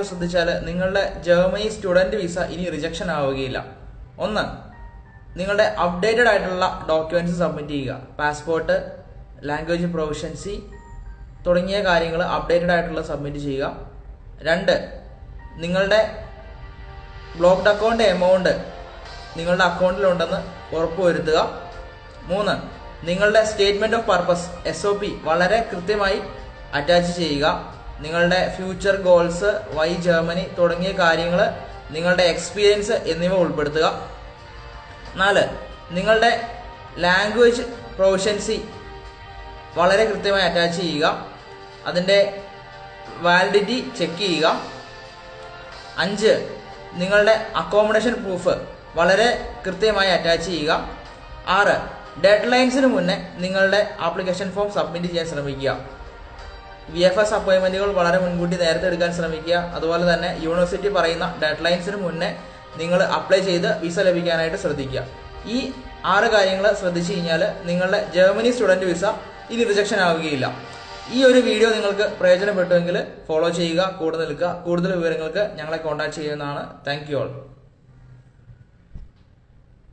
ശ്രദ്ധിച്ചാൽ നിങ്ങളുടെ Germany student visa ഇനി റിജക്ഷൻ ആവുകയില്ല. ഒന്ന്, നിങ്ങളുടെ അപ്ഡേറ്റഡ് ആയിട്ടുള്ള ഡോക്യുമെന്റ്സ് സബ്മിറ്റ് ചെയ്യുക. പാസ്പോർട്ട്, ലാംഗ്വേജ് പ്രൊഫഷൻസി തുടങ്ങിയ കാര്യങ്ങൾ അപ്ഡേറ്റഡ് ആയിട്ടുള്ള സബ്മിറ്റ് ചെയ്യുക. രണ്ട്, നിങ്ങളുടെ ബ്ലോക്ക്ഡ് അക്കൗണ്ട് എമൗണ്ട് നിങ്ങളുടെ അക്കൗണ്ടിലുണ്ടെന്ന് ഉറപ്പുവരുത്തുക. മൂന്ന്, നിങ്ങളുടെ സ്റ്റേറ്റ്മെന്റ് ഓഫ് പർപ്പസ് SOP വളരെ കൃത്യമായി അറ്റാച്ച് ചെയ്യുക. നിങ്ങളുടെ ഫ്യൂച്ചർ ഗോൾസ്, വൈ ജർമ്മനി തുടങ്ങിയ കാര്യങ്ങൾ, നിങ്ങളുടെ എക്സ്പീരിയൻസ് എന്നിവ ഉൾപ്പെടുത്തുക. നാല്, നിങ്ങളുടെ ലാംഗ്വേജ് പ്രൊഫഷൻസി വളരെ കൃത്യമായി അറ്റാച്ച് ചെയ്യുക. അതിൻ്റെ വാലിഡിറ്റി ചെക്ക് ചെയ്യുക. അഞ്ച്, നിങ്ങളുടെ അക്കോമഡേഷൻ പ്രൂഫ് വളരെ കൃത്യമായി അറ്റാച്ച് ചെയ്യുക. ആറ്, ഡെഡ് ലൈൻസിന് മുന്നേ നിങ്ങളുടെ ആപ്ലിക്കേഷൻ ഫോം സബ്മിറ്റ് ചെയ്യാൻ ശ്രമിക്കുക. VFS അപ്പോയിൻമെൻറ്റുകൾ വളരെ മുൻകൂട്ടി നേരത്തെ എടുക്കാൻ ശ്രമിക്കുക. അതുപോലെ തന്നെ യൂണിവേഴ്സിറ്റി പറയുന്ന ഡെഡ് ലൈൻസിന് മുന്നേ നിങ്ങൾ അപ്ലൈ ചെയ്ത് വിസ ലഭിക്കാനായിട്ട് ശ്രദ്ധിക്കുക. ഈ 6 കാര്യങ്ങൾ ശ്രദ്ധിച്ചു കഴിഞ്ഞാൽ നിങ്ങളുടെ ജർമ്മനി സ്റ്റുഡൻറ്റ് വിസ ഇനി റിജക്ഷൻ ആവുകയില്ല. ഈ ഒരു വീഡിയോ നിങ്ങൾക്ക് പ്രയോജനപ്പെട്ടുവെങ്കിൽ ഫോളോ ചെയ്യുക, കൂടെ നിൽക്കുക. കൂടുതൽ വിവരങ്ങൾക്ക് ഞങ്ങളെ കോൺടാക്ട് ചെയ്യുന്നതാണ്. Thank you all.